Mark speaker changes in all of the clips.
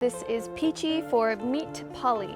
Speaker 1: This is Peachy for Meet Polly.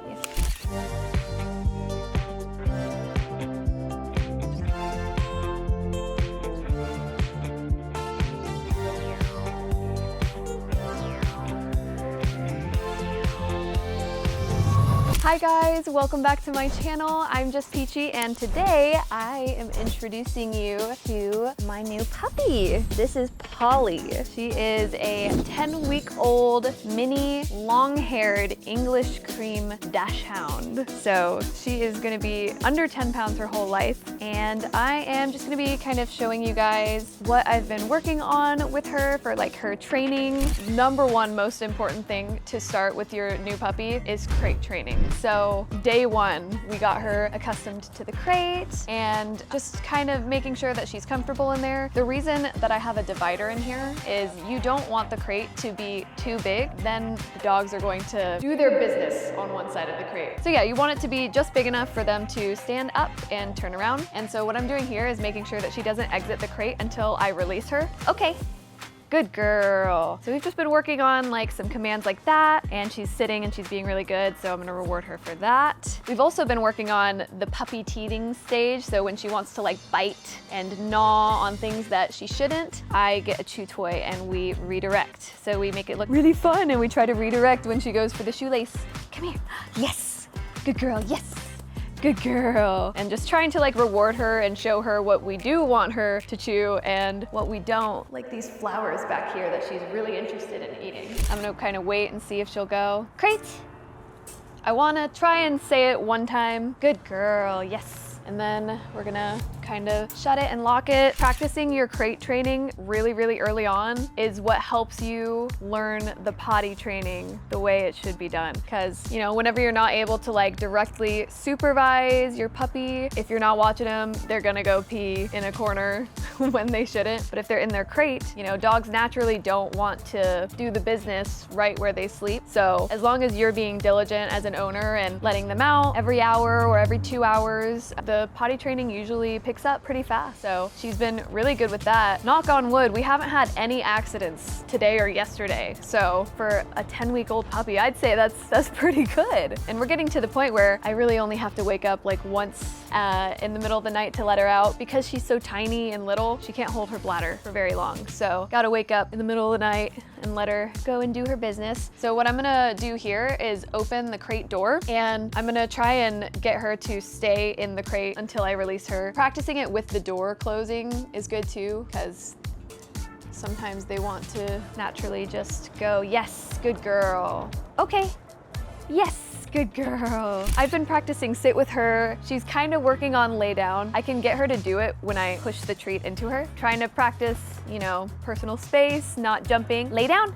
Speaker 1: Hi guys, welcome back to my channel. I'm just Peachy and today I am introducing you to my new puppy. This is Polly. She is a 10-week-old mini long-haired English cream dachshund. So she is gonna be under 10 pounds her whole life, and I am just gonna be kind of showing you guys what I've been working on with her for like her training. Number one most important thing to start with your new puppy is crate training. So day one, we got her accustomed to the crate and just kind of making sure that she's comfortable in there. The reason that I have a divider in here is you don't want the crate to be too big, then the dogs are going to do their business on one side of the crate. So yeah, you want it to be just big enough for them to stand up and turn around. And so what I'm doing here is making sure that she doesn't exit the crate until I release her. Okay. Good girl. So we've just been working on like some commands like that, and she's sitting and she's being really good, so I'm gonna reward her for that. We've also been working on the puppy teething stage, so when she wants to like bite and gnaw on things that she shouldn't, I get a chew toy and we redirect. So we make it look really fun and we try to redirect when she goes for the shoelace. Come here. Yes. Good girl. Yes. Good girl. And just trying to like reward her and show her what we do want her to chew and what we don't. Like these flowers back here that she's really interested in eating. I'm gonna kind of wait and see if she'll go. Crate. I wanna try and say it one time. Good girl, yes. And then we're gonna kind of shut it and lock it. Practicing your crate training really early on is what helps you learn the potty training the way it should be done. Because, you know, whenever you're not able to like directly supervise your puppy, if you're not watching them, they're gonna go pee in a corner when they shouldn't. But if they're in their crate, you know, dogs naturally don't want to do the business right where they sleep. So as long as you're being diligent as an owner and letting them out every hour or every 2 hours, the potty training usually picks up pretty fast. So she's been really good with that. Knock on wood, we haven't had any accidents today or yesterday. So for a 10-week-old puppy, I'd say that's pretty good. And we're getting to the point where I really only have to wake up like once in the middle of the night to let her out. Because she's so tiny and little, she can't hold her bladder for very long. So gotta wake up in the middle of the night and let her go and do her business. So what I'm gonna do here is open the crate door, and I'm gonna try and get her to stay in the crate until I release her. Practicing it with the door closing is good too, because sometimes they want to naturally just go, yes, good girl. Okay, yes. Good girl. I've been practicing sit with her. She's kind of working on lay down. I can get her to do it when I push the treat into her. Trying to practice, you know, personal space, not jumping. Lay down.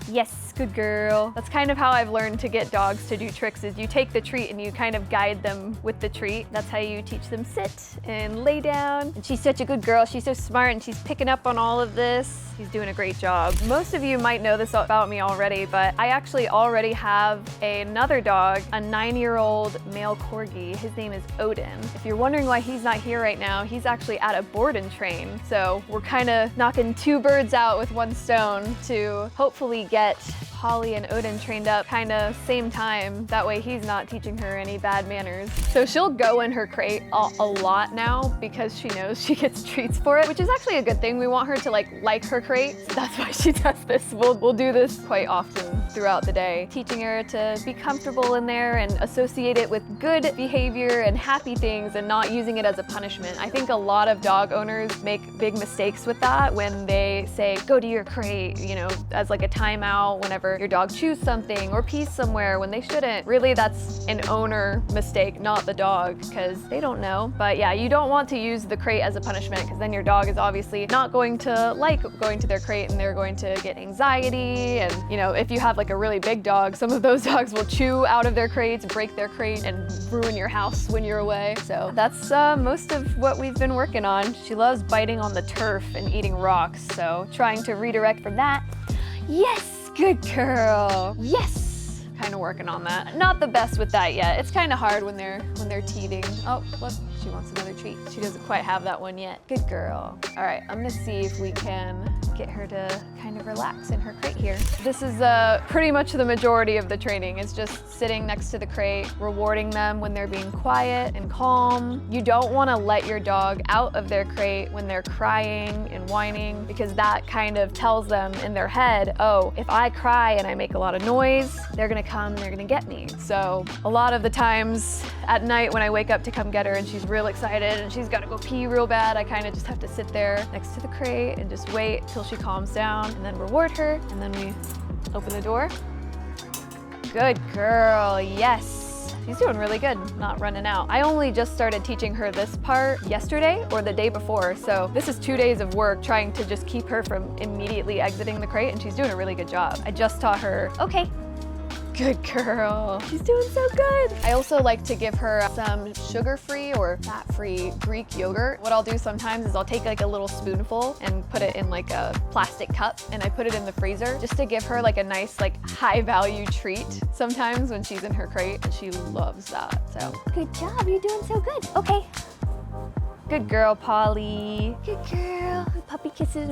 Speaker 1: Yes, good girl. That's kind of how I've learned to get dogs to do tricks, is you take the treat and you kind of guide them with the treat. That's how you teach them sit and lay down. And she's such a good girl. She's so smart and she's picking up on all of this. She's doing a great job. Most of you might know this about me already, but I actually already have another dog, a 9-year-old male corgi. His name is Odin. If you're wondering why he's not here right now, he's actually at a board and train. So we're kind of knocking 2 birds out with 1 stone to hopefully get Polly and Odin trained up kind of same time. That way he's not teaching her any bad manners. So she'll go in her crate a lot now because she knows she gets treats for it, which is actually a good thing. We want her to like her crate. So that's why she does this. We'll do this quite often throughout the day, teaching her to be comfortable in there and associate it with good behavior and happy things and not using it as a punishment. I think a lot of dog owners make big mistakes with that when they say, go to your crate, you know, as like a timeout whenever your dog chews something or pees somewhere when they shouldn't. Really, that's an owner mistake, not the dog, because they don't know. But yeah, you don't want to use the crate as a punishment, because then your dog is obviously not going to like going to their crate and they're going to get anxiety. And you know, if you have like a really big dog, some of those dogs will chew out of their crates, break their crate, and ruin your house when you're away. So that's most of what we've been working on. She loves biting on the turf and eating rocks, so trying to redirect from that. Yes! Good girl. Yes. Kind of working on that. Not the best with that yet. It's kind of hard when they're teething. Oh, look, she wants another treat. She doesn't quite have that one yet. Good girl. All right, I'm gonna see if we can get her to kind of relax in her crate here. This is pretty much the majority of the training. It's just sitting next to the crate, rewarding them when they're being quiet and calm. You don't want to let your dog out of their crate when they're crying and whining, because that kind of tells them in their head, oh, if I cry and I make a lot of noise, they're gonna come and they're gonna get me. So a lot of the times at night when I wake up to come get her and she's real excited and she's gotta go pee real bad, I kind of just have to sit there next to the crate and just wait till she calms down and then reward her, and then we open the door. Good girl, yes. She's doing really good, not running out. I only just started teaching her this part yesterday or the day before, so this is 2 days of work trying to just keep her from immediately exiting the crate, and she's doing a really good job. I just taught her, okay. Good girl. She's doing so good. I also like to give her some sugar-free or fat-free Greek yogurt. What I'll do sometimes is I'll take like a little spoonful and put it in like a plastic cup, and I put it in the freezer just to give her like a nice like high-value treat sometimes when she's in her crate, and she loves that. So good job, you're doing so good. Okay. Good girl, Polly. Good girl. Puppy kisses.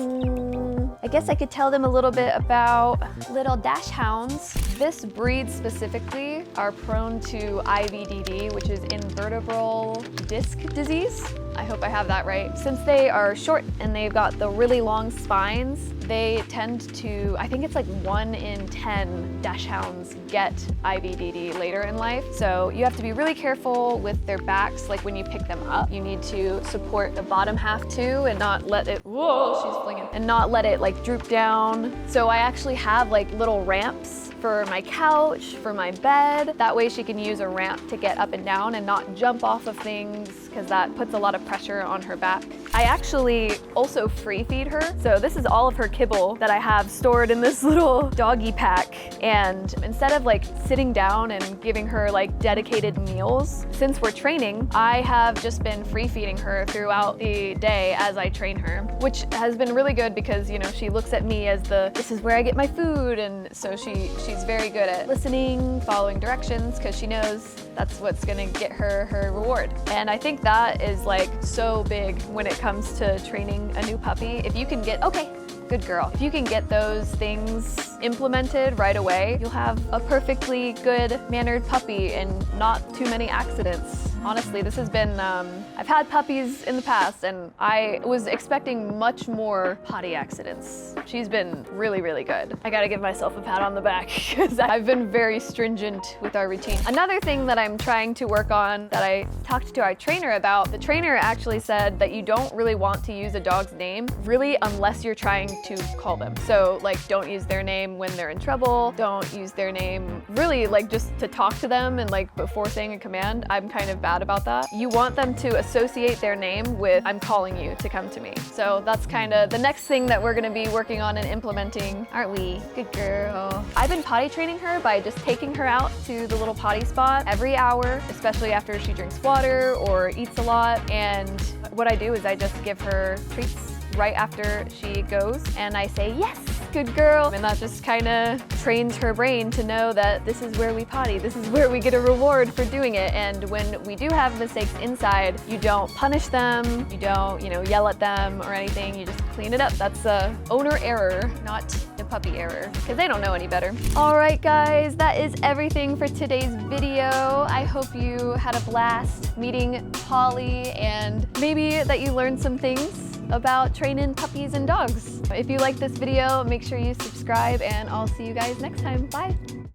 Speaker 1: I guess I could tell them a little bit about little Dachshunds. This breed specifically are prone to IVDD, which is invertebral disc disease. I hope I have that right. Since they are short and they've got the really long spines, they tend to, I think it's like 1 in 10 Dachshunds get IVDD later in life. So you have to be really careful with their backs, like when you pick them up. You need to support the bottom half too and not let it, whoa, she's flinging, and not let it like droop down. So I actually have like little ramps for my couch, for my bed. That way she can use a ramp to get up and down and not jump off of things, because that puts a lot of pressure on her back. I actually also free feed her. So this is all of her kibble that I have stored in this little doggy pack. And instead of like sitting down and giving her like dedicated meals, since we're training, I have just been free feeding her throughout the day as I train her, which has been really good because, you know, she looks at me as this is where I get my food. And so she's very good at listening, following directions, because she knows that's what's gonna get her her reward. And I think that is like so big when it comes to training a new puppy. If you can get, okay, good girl. If you can get those things implemented right away, you'll have a perfectly good mannered puppy and not too many accidents. Honestly, this has been, I've had puppies in the past and I was expecting much more potty accidents. She's been really, really good. I gotta give myself a pat on the back because I've been very stringent with our routine. Another thing that I'm trying to work on that I talked to our trainer about, the trainer actually said that you don't really want to use a dog's name really unless you're trying to call them. So like, don't use their name when they're in trouble. Don't use their name really like just to talk to them and like before saying a command. I'm kind of bad about that. You want them to associate their name with, I'm calling you to come to me. So that's kind of the next thing that we're gonna be working on and implementing, aren't we? Good girl. I've been potty training her by just taking her out to the little potty spot every hour, especially after she drinks water or eats a lot. And what I do is I just give her treats right after she goes and I say, yes, good girl. And that just kind of trains her brain to know that this is where we potty. This is where we get a reward for doing it. And when we do have mistakes inside, you don't punish them. You don't, yell at them or anything. You just clean it up. That's a owner error, not a puppy error, because they don't know any better. All right, guys, that is everything for today's video. I hope you had a blast meeting Polly and maybe that you learned some things about training puppies and dogs. If you like this video, make sure you subscribe and I'll see you guys next time. Bye.